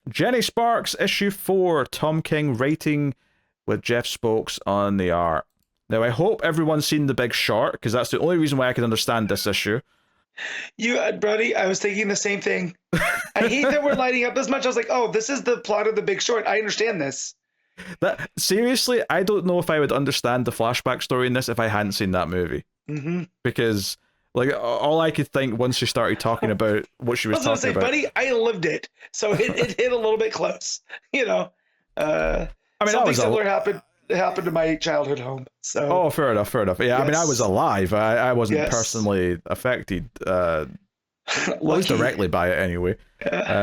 Jenny Sparks, issue 4, Tom King writing with Jeff Spokes on the art. Now, I hope everyone's seen The Big Short, because that's the only reason why I can understand this issue. Brody, I was thinking the same thing. I hate that we're lighting up this much. I was like, oh, this is the plot of The Big Short. I understand this. Seriously, I don't know if I would understand the flashback story in this if I hadn't seen that movie. Mm-hmm. Because, like, all I could think once she started talking about what she was talking about. Buddy, I lived it, so it hit a little bit close. You know, I mean, something similar happened to my childhood home. So, fair enough. Yeah, yes. I mean, I was alive. I wasn't personally affected, was directly by it anyway.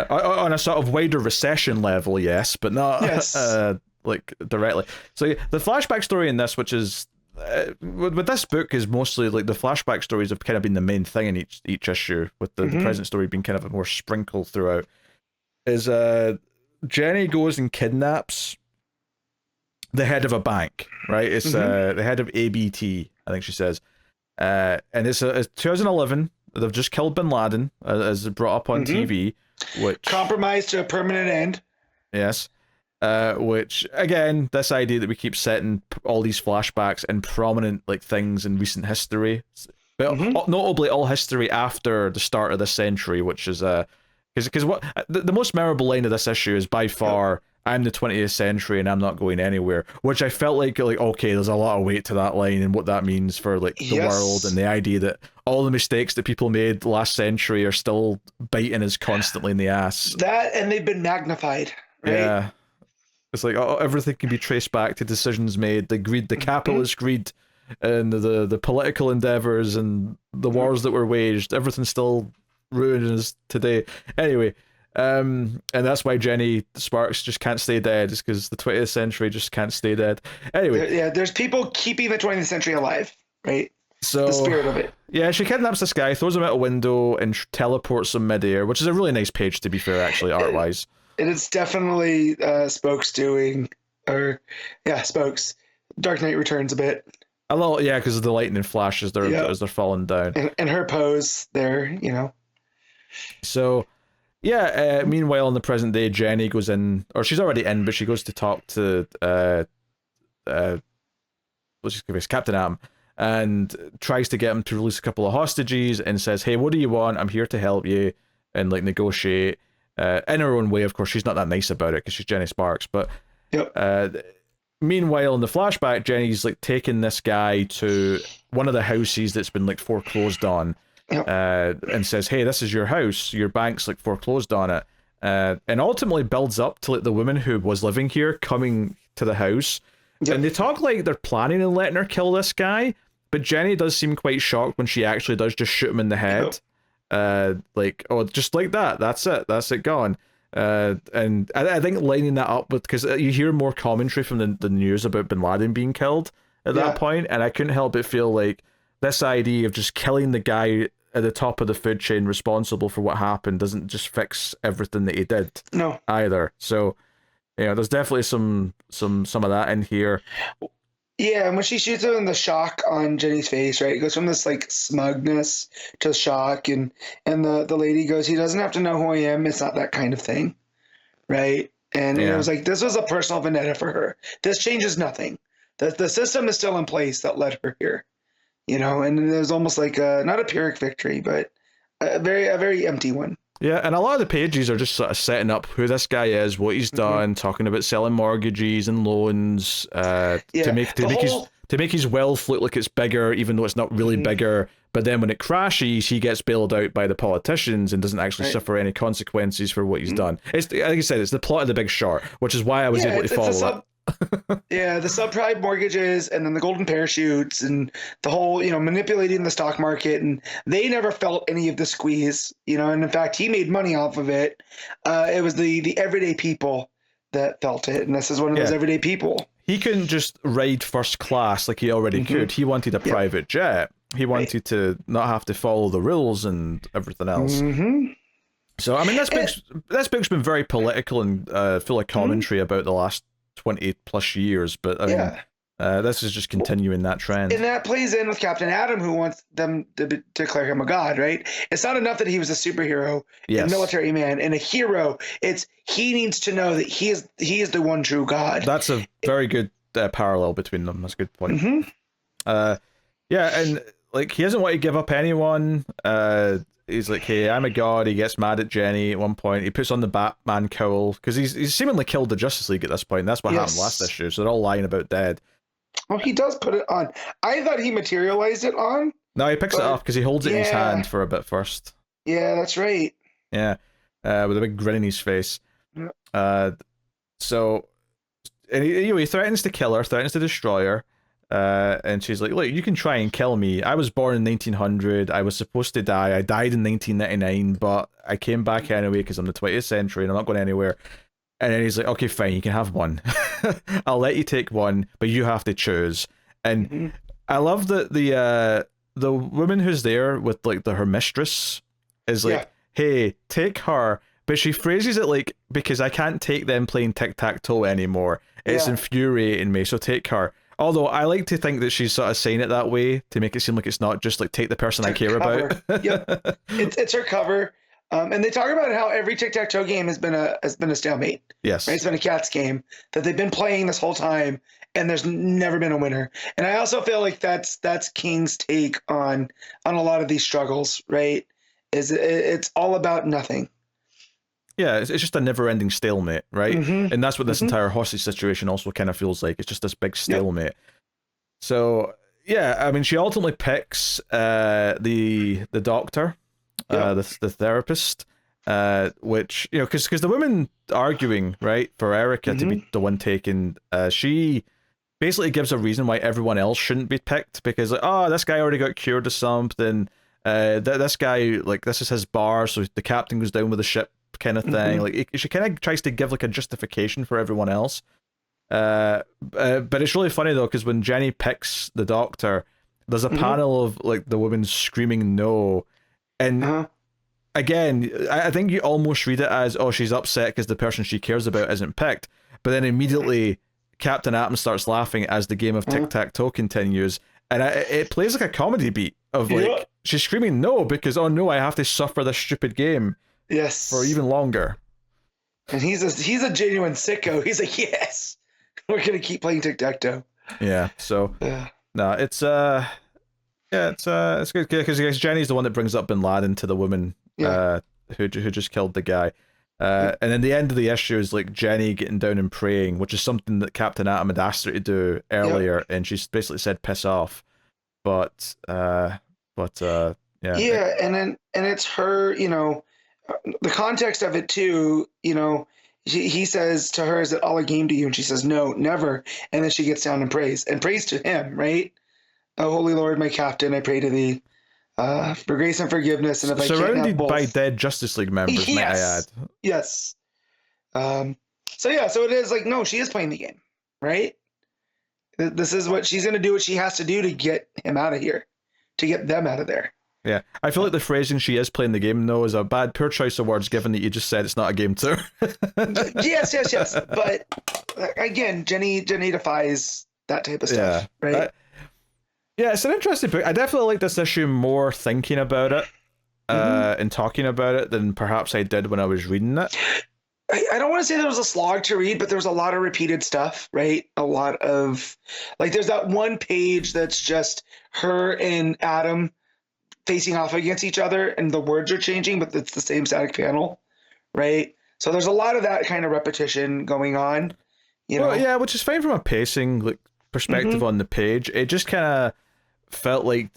On a sort of wider recession level, yes, but not like directly. So the flashback story in this, which is with this book, is mostly like the flashback stories have kind of been the main thing in each issue, with the present story being kind of a more sprinkle throughout. Is Jenny goes and kidnaps the head of a bank, right? It's the head of ABT, I think she says, and it's 2011. They've just killed Bin Laden, as brought up on TV, which compromised to a permanent end. Yes. Which, again, this idea that we keep setting all these flashbacks in prominent like things in recent history, but notably all history after the start of this century, which is because what the most memorable line of this issue is by far, I'm the 20th century and I'm not going anywhere, which I felt like okay, there's a lot of weight to that line and what that means for like the world, and the idea that all the mistakes that people made last century are still biting us constantly in the ass. That, and they've been magnified, right? Yeah. It's like everything can be traced back to decisions made, the greed, the capitalist greed, and the political endeavors and the wars that were waged. Everything's still ruining us today. Anyway, and that's why Jenny Sparks just can't stay dead, is because the 20th century just can't stay dead. Anyway, there's people keeping the 20th century alive, right? So the spirit of it. Yeah, she kidnaps this guy, throws him out a window, and teleports him midair, which is a really nice page, to be fair, actually, art-wise. And it's definitely Spokes doing, Spokes. Dark Knight Returns a bit. A little, yeah, because of the lightning flash as they're falling down. And her pose there, you know. So, yeah, meanwhile, in the present day, Jenny goes in, or she's already in, but she goes to talk to Captain Atom, and tries to get him to release a couple of hostages, and says, hey, what do you want? I'm here to help you, and like negotiate. In her own way, of course, she's not that nice about it because she's Jenny Sparks. But meanwhile, in the flashback, Jenny's like taking this guy to one of the houses that's been like foreclosed on, and says, "Hey, this is your house. Your bank's like foreclosed on it," and ultimately builds up to like the woman who was living here coming to the house, and they talk like they're planning on letting her kill this guy, but Jenny does seem quite shocked when she actually does just shoot him in the head. Like, oh, just like that, that's it gone. And I think lining that up with, because you hear more commentary from the news about Bin Laden being killed at that point, and I couldn't help but feel like this idea of just killing the guy at the top of the food chain responsible for what happened doesn't just fix everything that he did either. So there's definitely some of that in here. Yeah, and when she shoots him in the shock on Jenny's face, right? It goes from this like smugness to shock, and the lady goes, he doesn't have to know who I am. It's not that kind of thing, right? And it was like, this was a personal vendetta for her. This changes nothing. The system is still in place that led her here, and it was almost like not a Pyrrhic victory, but a very empty one. Yeah, and a lot of the pages are just sort of setting up who this guy is, what he's done, talking about selling mortgages and loans, to make his wealth look like it's bigger, even though it's not really bigger. But then when it crashes, he gets bailed out by the politicians and doesn't actually suffer any consequences for what he's done. It's, like I said, it's the plot of The Big Short, which is why I was able to follow that. The subprime mortgages, and then the golden parachutes, and the whole manipulating the stock market, and they never felt any of the squeeze, and in fact he made money off of it. It was the everyday people that felt it, and this is one of those everyday people. He couldn't just ride first class like he already could. He wanted a private jet. He wanted to not have to follow the rules and everything else. So I mean, this book's been very political and full of commentary about the last 20 plus years, but I mean, This is just continuing that trend. And that plays in with Captain Atom, who wants them to declare him a god, right? It's not enough that he was a superhero, a military man, and a hero. It's he needs to know that he is the one true god. That's a very good parallel between them. That's a good point. Yeah, and like he doesn't want to give up anyone. He's like, hey, I'm a god. He gets mad at Jenny at one point. He puts on the Batman cowl because he's seemingly killed the Justice League at this point. That's what happened last issue. So they're all lying about dead. Oh, he does put it on. I thought he materialized it on. No, he picks it up because he holds it in his hand for a bit first. Yeah, that's right. Yeah, with a big grin in his face. Yeah. So, and he threatens to kill her, threatens to destroy her. And she's like, look, you can try and kill me. I was born in 1900. I was supposed to die. I died in 1999, but I came back anyway because I'm the 20th century and I'm not going anywhere. And then he's like, okay, fine, you can have one. I'll let you take one, but you have to choose. And I love that the woman who's there with like her mistress is like, hey, take her. But she phrases it like, because I can't take them playing tic-tac-toe anymore. It's infuriating me, so take her. Although I like to think that she's sort of saying it that way to make it seem like it's not just like take the person I care about. Yep, it's her cover. And they talk about how every tic-tac-toe game has been a stalemate. Yes, right? It's been a cat's game that they've been playing this whole time, and there's never been a winner. And I also feel like that's King's take on a lot of these struggles. Right? It's all about nothing. Yeah, it's just a never-ending stalemate, right? And that's what this entire hostage situation also kind of feels like. It's just this big stalemate. Yep. So yeah, I mean, she ultimately picks the doctor. The therapist, which, you know, because the woman arguing, right, for Erica to be the one taken, she basically gives a reason why everyone else shouldn't be picked, because like, oh, this guy already got cured of something, this guy, like, this is his bar, so the captain goes down with the ship kind of thing. Like, she kind of tries to give like a justification for everyone else, but it's really funny though, because when Jenny picks the doctor, there's a panel of like the woman screaming no. And again, I think you almost read it as, oh, she's upset because the person she cares about isn't picked. But then immediately Captain Atom starts laughing as the game of tic-tac-toe continues. And it plays like a comedy beat of like, she's screaming no because, oh no, I have to suffer this stupid game for even longer. And he's a genuine sicko. He's like, yes, we're going to keep playing tic-tac-toe. Yeah, so, no, it's... Yeah, it's good because Jenny's the one that brings up Bin Laden to the woman who just killed the guy, and then the end of the issue is like Jenny getting down and praying, which is something that Captain Atom had asked her to do earlier, and she's basically said piss off, but and then it's her, you know, the context of it too, you know. He says to her, "Is it all a game to you?" And she says, "No, never." And then she gets down and prays to him, right? Oh, Holy Lord, my captain, I pray to thee for grace and forgiveness. And if I can't have both, by dead Justice League members, might I add. Yes. So it is like, no, she is playing the game, right? This is what she's going to do, what she has to do to get him out of here, to get them out of there. Yeah, I feel like the phrasing "she is playing the game" though is a poor choice of words, given that you just said it's not a game too. yes. But again, Jenny defies that type of stuff, right? Yeah, it's an interesting book. I definitely like this issue more thinking about it and talking about it than perhaps I did when I was reading it. I don't want to say there was a slog to read, but there was a lot of repeated stuff, right? A lot of, like, there's that one page that's just her and Adam facing off against each other, and the words are changing, but it's the same static panel, right? So there's a lot of that kind of repetition going on, you know? Well, yeah, which is fine from a pacing perspective on the page. It just kind of felt like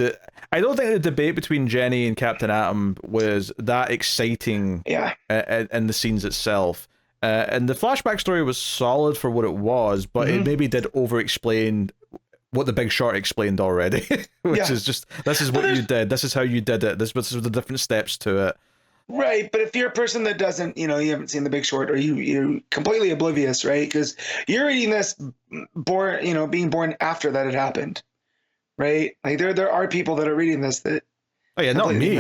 I don't think the debate between Jenny and Captain Atom was that exciting in the scenes itself. And the flashback story was solid for what it was, but it maybe did over-explain what the Big Short explained already, which is just, this is what you did, this is how you did it, this is the different steps to it. Right, but if you're a person that doesn't, you know, you haven't seen The Big Short, or you're completely oblivious, right? Because you're reading this being born after that had happened, right? Like there are people that are reading this that. Oh yeah, not me.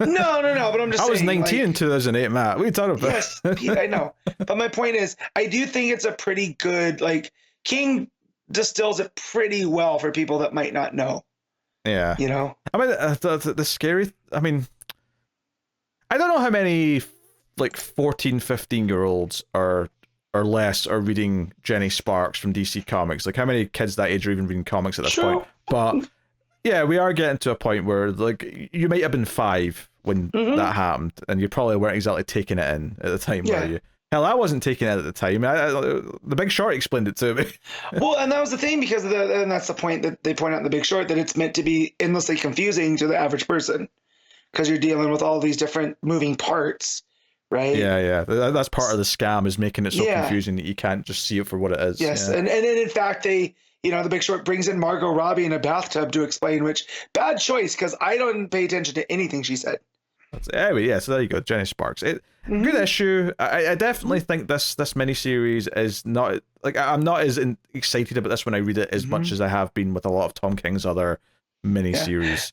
No. But I'm just. I was 19 in 2008, Matt. What are you talking about? Yes, I know. But my point is, I do think it's a pretty good, like, King distills it pretty well for people that might not know. Yeah. You know? I mean, the scary... I mean, I don't know how many, like, 14, 15-year-olds or less are reading Jenny Sparks from DC Comics. Like, how many kids that age are even reading comics at this point? But, yeah, we are getting to a point where, like, you might have been 5 when that happened, and you probably weren't exactly taking it in at the time, were you? Hell, I wasn't taking it at the time. The Big Short explained it to me. Well, and that was the thing, because and that's the point that they point out in The Big Short, that it's meant to be endlessly confusing to the average person, because you're dealing with all these different moving parts, right? Yeah. That's part of the scam, is making it so confusing that you can't just see it for what it is. Yes, yeah. and in fact, they, you know, The Big Short brings in Margot Robbie in a bathtub to explain, which, bad choice, because I don't pay attention to anything she said. Anyway, yeah, so there you go, Jenny Sparks. Good issue. I definitely think this miniseries is not, like, I'm not as excited about this when I read it as much as I have been with a lot of Tom King's other miniseries.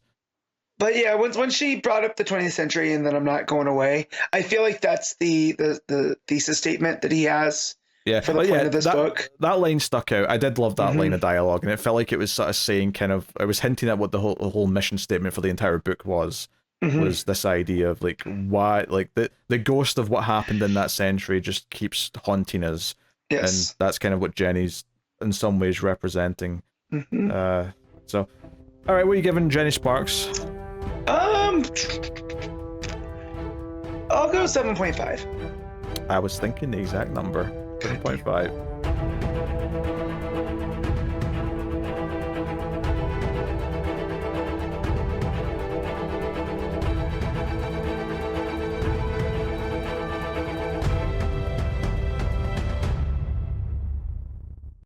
But yeah, once she brought up the 20th century and then I'm not going away, I feel like that's the thesis statement that he has for the point of this book. That line stuck out. I did love that line of dialogue, and it felt like it was sort of saying, kind of, I was hinting at what the whole mission statement for the entire book was this idea of, like, why, like, the ghost of what happened in that century just keeps haunting us. And that's kind of what Jenny's in some ways representing. So, all right, what are you giving Jenny Sparks? I'll go 7.5. I was thinking the exact number, 7.5.